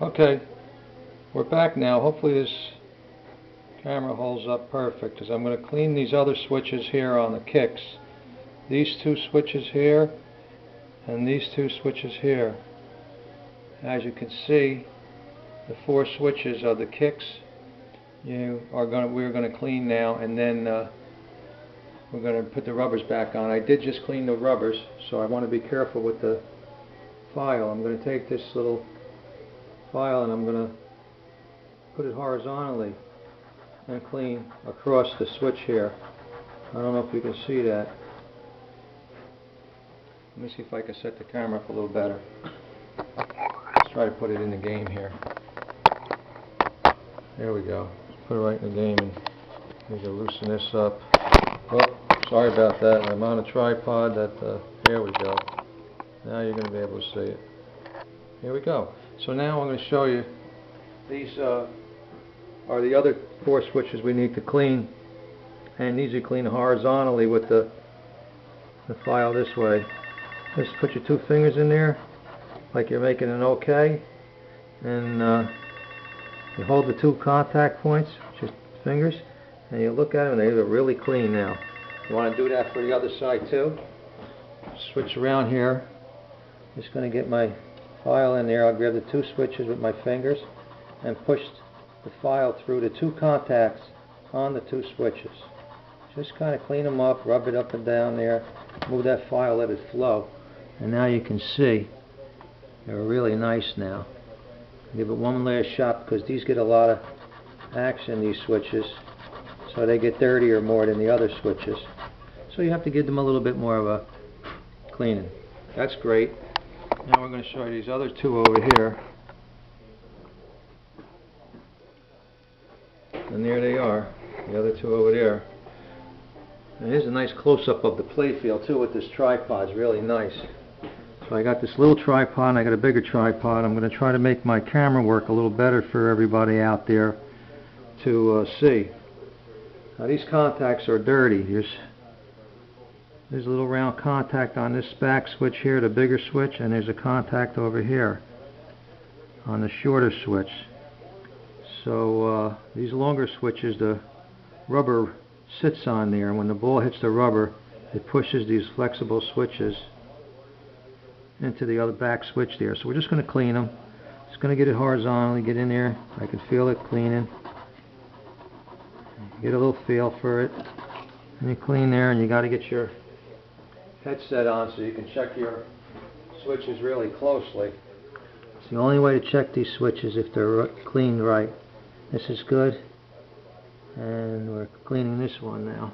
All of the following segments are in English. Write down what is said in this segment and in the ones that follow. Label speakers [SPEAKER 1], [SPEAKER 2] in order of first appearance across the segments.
[SPEAKER 1] Okay, we're back now. Hopefully this camera holds up perfect, because I'm going to clean these other switches here on the kicks. These two switches here and these two switches here. As you can see, the four switches of the kicks we're going to clean now, and then we're going to put the rubbers back on. I did just clean the rubbers, so I want to be careful with the file. I'm going to take this little file and I'm going to put it horizontally and clean across the switch here. I don't know if you can see that. Let me see if I can set the camera up a little better. Let's try to put it in the game here. There we go. Put it right in the game, and need to loosen this up. Oh, sorry about that. I'm on a tripod. There we go. Now you're going to be able to see it. Here we go. So now I'm going to show you, these are the other four switches we need to clean, and these are cleaned horizontally with the file this way. Just put your two fingers in there like you're making an OK, and you hold the two contact points with your fingers, and you look at them, and they look really clean now. You want to do that for the other side too. Switch around here. Just going to get my file in there. I'll grab the two switches with my fingers and push the file through the two contacts on the two switches. Just kind of clean them up, rub it up and down there, move that file, let it flow. And now you can see they're really nice now. Give it one last shot, because these get a lot of action, these switches, so they get dirtier more than the other switches. So you have to give them a little bit more of a cleaning. That's great. Now we're going to show you these other two over here. And there they are, the other two over there. And here's a nice close-up of the playfield too with this tripod. It's really nice. So I got this little tripod and I got a bigger tripod. I'm going to try to make my camera work a little better for everybody out there to see. Now these contacts are dirty. There's a little round contact on this back switch here, the bigger switch, and there's a contact over here on the shorter switch. So these longer switches, the rubber sits on there, and when the ball hits the rubber, it pushes these flexible switches into the other back switch there. So we're just going to clean them. Just going to get it horizontally, get in there. I can feel it cleaning. Get a little feel for it. And you clean there, and you got to get your headset on so you can check your switches really closely. It's the only way to check these switches if they're cleaned right. This is good, and we're cleaning this one now.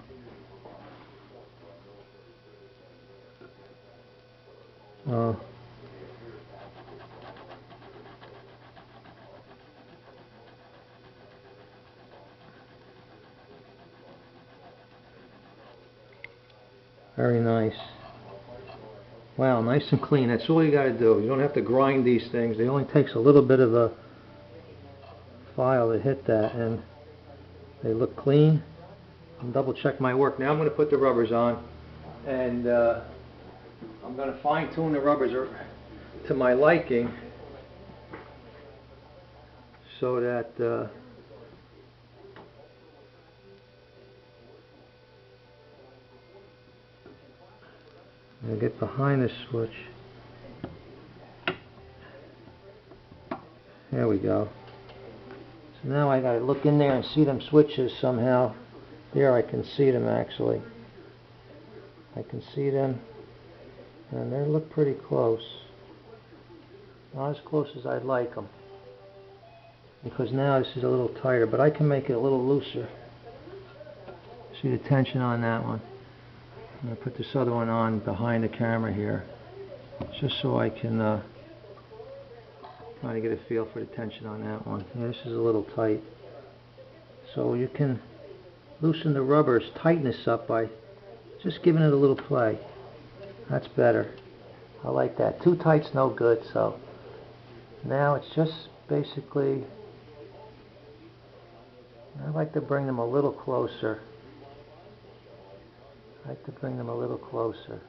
[SPEAKER 1] Very nice. Wow, nice and clean. That's all you got to do. You don't have to grind these things. It only takes a little bit of a file to hit that, and they look clean. I'll double check my work. Now I'm going to put the rubbers on, and I'm going to fine tune the rubbers to my liking, so that I'll get behind the switch. There we go. So now I gotta look in there and see them switches somehow. There, I can see them actually. I can see them, and they look pretty close. Not as close as I'd like them, because now this is a little tighter, but I can make it a little looser. See the tension on that one. I'm going to put this other one on behind the camera here, just so I can kind of get a feel for the tension on that one. Yeah, this is a little tight. So you can loosen the rubber's tightness up by just giving it a little play. That's better. I like that. Too tight's no good, so now it's just basically, I like to bring them a little closer. I like to bring them a little closer.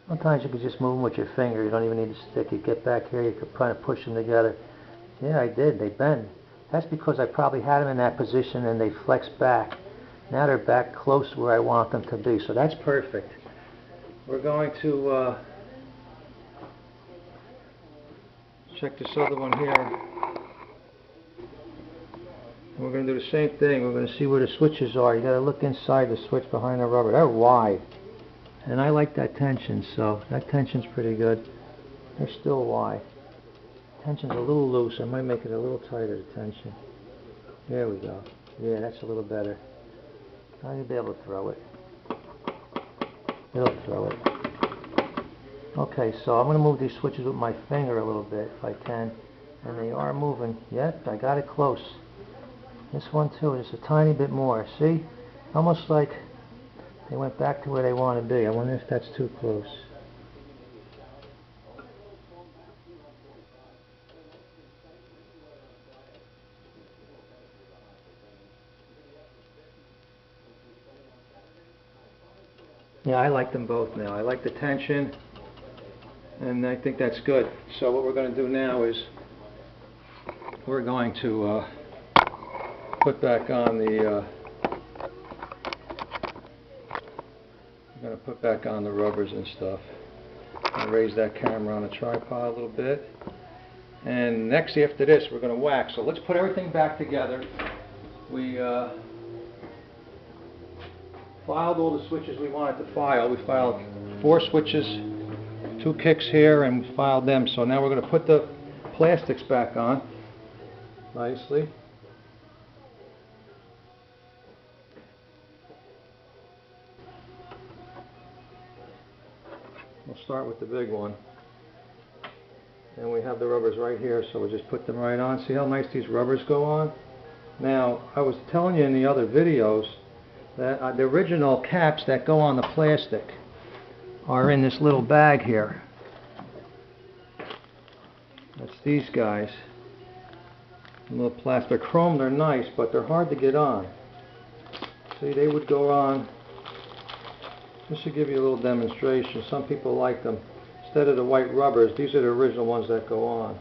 [SPEAKER 2] Sometimes you can just move them with your finger. You don't even need to stick. You get back here, you can kind of push them together. Yeah, I did. They bend. That's because I probably had them in that position and they flex back. Now they're back close to where I want them to be. So that's perfect. We're going to check this other one here. We're going to do the same thing. We're going to see where the switches are. You got to look inside the switch behind the rubber. They're wide. And I like that tension, so that tension's pretty good. They're still wide. Tension's a little loose. I might make it a little tighter, the tension. There we go. Yeah, that's a little better. Now you'll be able to throw it. It'll throw it. Okay, so I'm going to move these switches with my finger a little bit, if I can. And they are moving. Yep, I got it close. This one too, just a tiny bit more. See? Almost like they went back to where they want to be. I wonder if that's too close. Yeah, I like them both now. I like the tension, and I think that's good. So what we're going to do now is we're going to put back on the rubbers and stuff. I'll raise that camera on a tripod a little bit. And next, after this, we're going to wax. So let's put everything back together. We filed all the switches we wanted to file. We filed 4 switches, 2 kicks here, and we filed them. So now we're going to put the plastics back on nicely. We'll start with the big one. And we have the rubbers right here, so we'll just put them right on. See how nice these rubbers go on? Now, I was telling you in the other videos that the original caps that go on the plastic are in this little bag here. That's these guys. A little plastic. They're chrome, they're nice, but they're hard to get on. See, they would go on. Just to give you a little demonstration, some people like them. Instead of the white rubbers, these are the original ones that go on.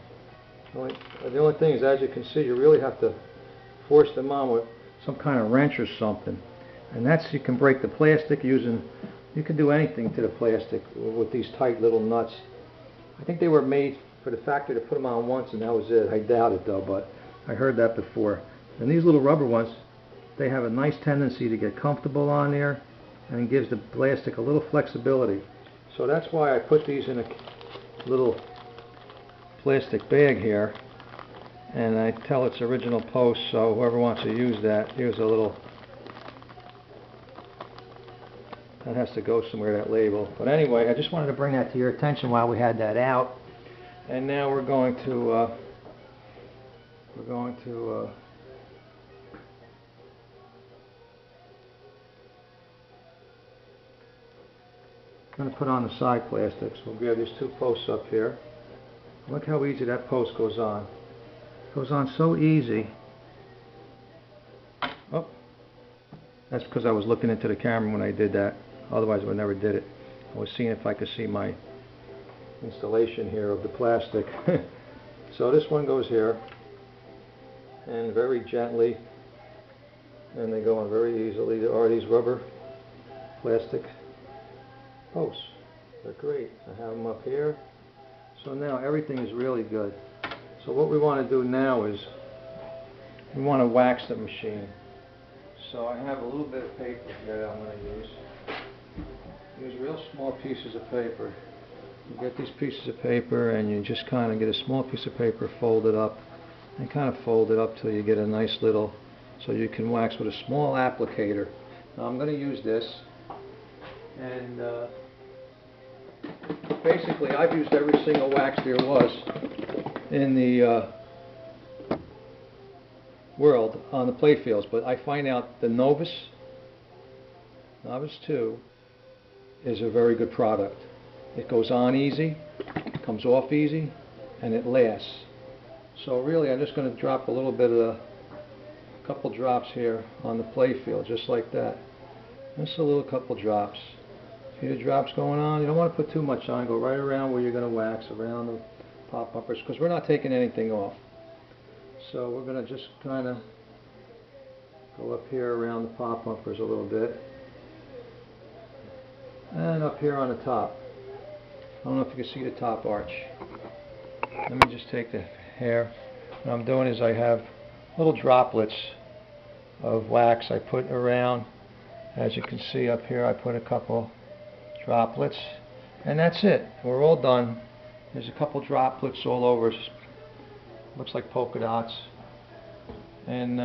[SPEAKER 2] The only thing is, as you can see, you really have to force them on with some kind of wrench or something. And that's, you can break the plastic using, you can do anything to the plastic with these tight little nuts. I think they were made for the factory to put them on once and that was it. I doubt it though, but I heard that before. And these little rubber ones, they have a nice tendency to get comfortable on there, and it gives the plastic a little flexibility. So that's why I put these in a little plastic bag here, and I tell it's original post, so whoever wants to use that, here's a little, that has to go somewhere, that label. But anyway, I just wanted to bring that to your attention while we had that out. And now we're going to put on the side plastics. We'll grab these 2 posts up here. Look how easy that post goes on. It goes on so easy. Oh, that's because I was looking into the camera when I did that. Otherwise I would never did it. I was seeing if I could see my installation here of the plastic. So this one goes here, and very gently, and they go on very easily. There are these rubber plastic posts. They're great. I have them up here. So now everything is really good. So what we want to do now is we want to wax the machine. So I have a little bit of paper here that I'm going to use. Use real small pieces of paper. You get these pieces of paper and you just kind of get a small piece of paper, fold it up, and kind of fold it up till you get a nice little, so you can wax with a small applicator. Now I'm going to use this, and basically I've used every single wax there was in the world on the playfields, but I find out the Novice 2 is a very good product. It goes on easy, comes off easy, and it lasts. So really I'm just going to drop a little bit of a couple drops here on the playfield, just like that. Just a little couple drops. See the drops going on? You don't want to put too much on. Go right around where you're going to wax, around the pop bumpers, because we're not taking anything off. So we're going to just kind of go up here around the pop bumpers a little bit. And up here on the top. I don't know if you can see the top arch. Let me just take the hair. What I'm doing is I have little droplets of wax I put around. As you can see up here, I put a couple droplets. And that's it. We're all done. There's a couple droplets all over. Looks like polka dots. And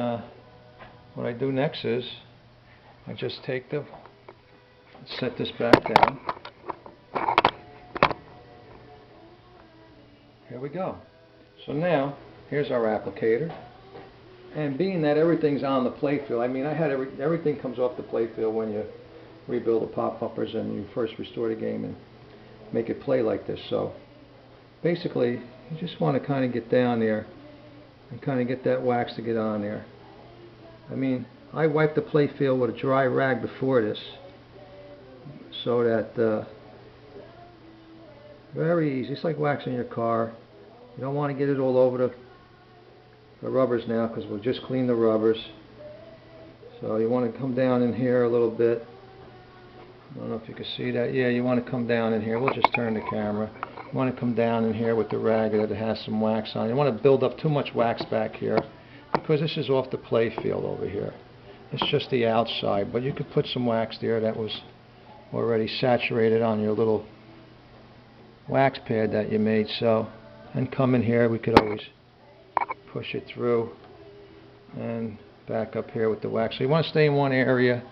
[SPEAKER 2] what I do next is I just take set this back down. Here we go. So now, here's our applicator. And being that everything's on the playfield, I mean, everything comes off the playfield when you rebuild the pop bumpers and you first restore the game and make it play like this. So basically, you just want to kind of get down there and kind of get that wax to get on there. I mean, I wiped the playfield with a dry rag before this, so that very easy. It's like waxing your car. You don't want to get it all over the rubbers now, because we'll just clean the rubbers. So you want to come down in here a little bit. I don't know if you can see that. Yeah, you want to come down in here. We'll just turn the camera. You want to come down in here with the rag that has some wax on. You want to build up too much wax back here, because this is off the playfield over here. It's just the outside, but you could put some wax there that was already saturated on your little wax pad that you made. So, and come in here, we could always push it through and back up here with the wax. So you want to stay in one area,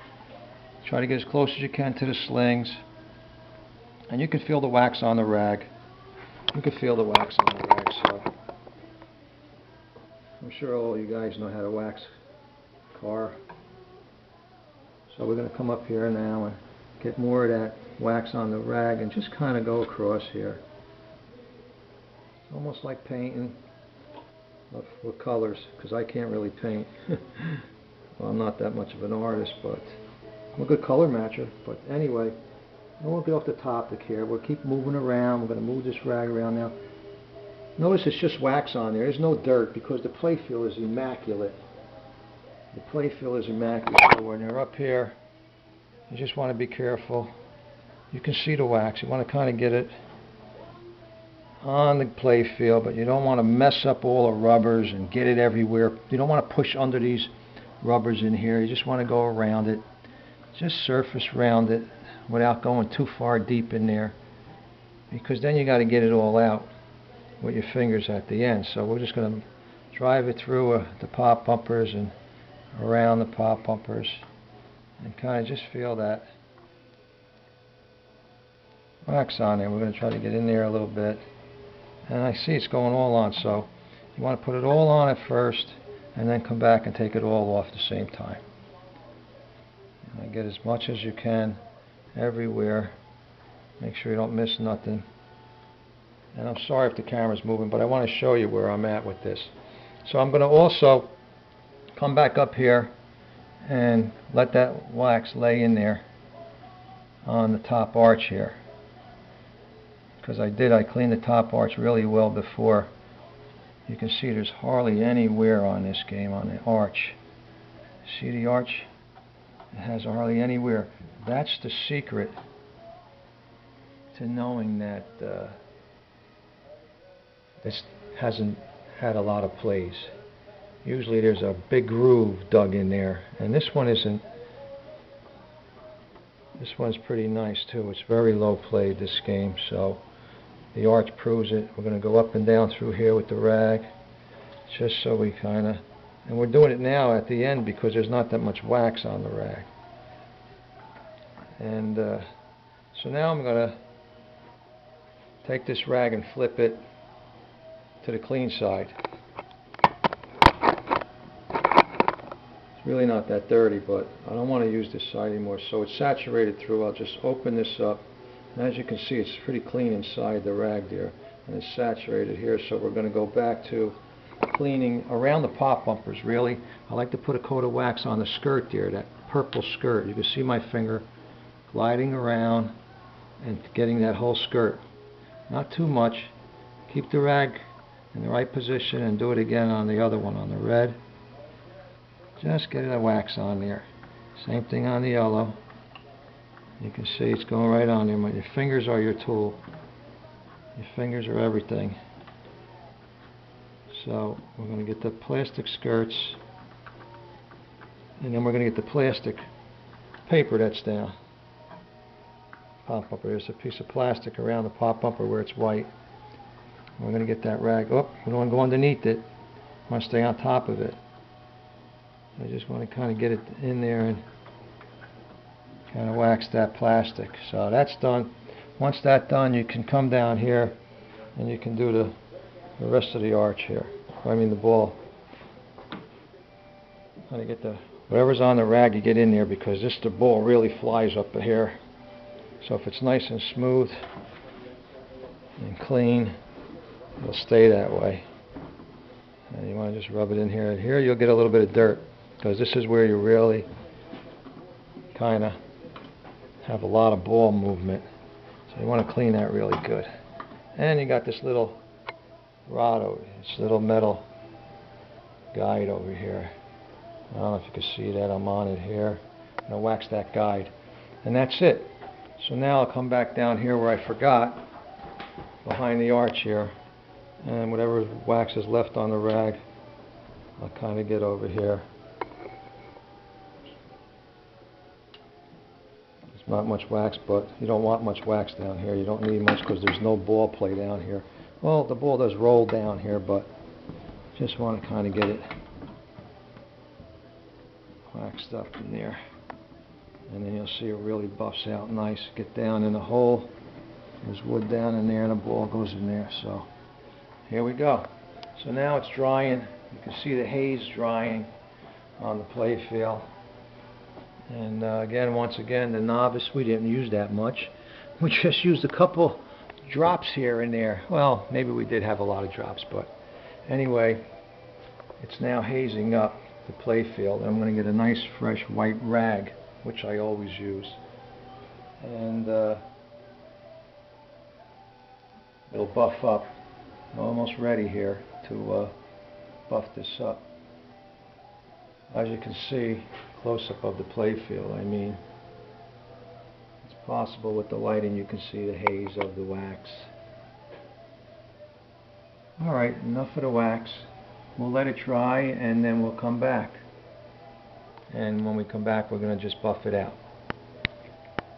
[SPEAKER 2] try to get as close as you can to the slings, and you can feel the wax on the rag. You can feel the wax on the rag. So I'm sure all you guys know how to wax a car. So we're going to come up here now and get more of that wax on the rag and just kind of go across here. Almost like painting with colors, because I can't really paint. Well, I'm not that much of an artist, but I'm a good color matcher. But anyway, I won't get off the topic here. We'll keep moving around. We're going to move this rag around now. Notice it's just wax on there. There's no dirt, because the playfield is immaculate. The playfield is immaculate. So when you're up here, you just want to be careful. You can see the wax. You want to kind of get it on the playfield, but you don't want to mess up all the rubbers and get it everywhere. You don't want to push under these rubbers in here. You just want to go around it. Just surface round it without going too far deep in there, because then you got to get it all out with your fingers at the end. So we're just going to drive it through the pop bumpers and around the pop bumpers and kind of just feel that wax on there. We're going to try to get in there a little bit, and I see it's going all on, so you want to put it all on at first and then come back and take it all off at the same time. And get as much as you can everywhere. Make sure you don't miss nothing. And I'm sorry if the camera's moving, but I want to show you where I'm at with this. So I'm going to also come back up here and let that wax lay in there on the top arch here, because I cleaned the top arch really well before. You can see there's hardly any wear on this game, on the arch. See the arch? It has hardly any wear. That's the secret to knowing that this hasn't had a lot of plays. Usually there's a big groove dug in there, and this one isn't. This one's pretty nice too. It's very low played, this game, so the arch proves it. We're going to go up and down through here with the rag, just so we kind of, and we're doing it now at the end because there's not that much wax on the rag. And so now I'm going to take this rag and flip it to the clean side. It's really not that dirty, but I don't want to use this side anymore, so it's saturated through. I'll just open this up, and as you can see, it's pretty clean inside the rag there, and it's saturated here. So we're going to go back to cleaning around the pop bumpers. Really, I like to put a coat of wax on the skirt there, that purple skirt. You can see my finger gliding around and getting that whole skirt. Not too much. Keep the rag in the right position and do it again on the other one, on the red. Just get a wax on there. Same thing on the yellow. You can see it's going right on there. Your fingers are your tool. Your fingers are everything. So we're going to get the plastic skirts, and then we're going to get the plastic paper that's down. Pop bumper. There's a piece of plastic around the pop bumper where it's white. We're going to get that rag. Oh, we don't want to go underneath it. We want to stay on top of it. I just want to kind of get it in there and kind of wax that plastic. So that's done. Once that's done, you can come down here and you can do the rest of the arch here. I mean the ball. Kind of get whatever's on the rag, you get in there, because the ball really flies up here. So if it's nice and smooth and clean, it'll stay that way. And you want to just rub it in here. And here you'll get a little bit of dirt, because this is where you really kind of have a lot of ball movement. So you want to clean that really good. And you got this little rod over here, this little metal guide over here. I don't know if you can see that. I'm on it here. I'm going to wax that guide. And that's it. So now I'll come back down here where I forgot, behind the arch here. And whatever wax is left on the rag, I'll kind of get over here. There's not much wax, but you don't want much wax down here. You don't need much because there's no ball play down here. Well, the ball does roll down here, but just want to kind of get it waxed up in there. And then you'll see it really buffs out nice. Get down in the hole. There's wood down in there and the ball goes in there. So here we go. So now it's drying. You can see the haze drying on the play field. And once again, the novice, we didn't use that much. We just used a couple drops here and there. Well, maybe we did have a lot of drops, but anyway, it's now hazing up the play field. I'm going to get a nice fresh white rag, which I always use. And it'll buff up. I'm almost ready here to buff this up. As you can see, close-up of the play field, I mean, it's possible with the lighting you can see the haze of the wax. Alright, enough of the wax. We'll let it dry and then we'll come back. And when we come back, we're going to just buff it out.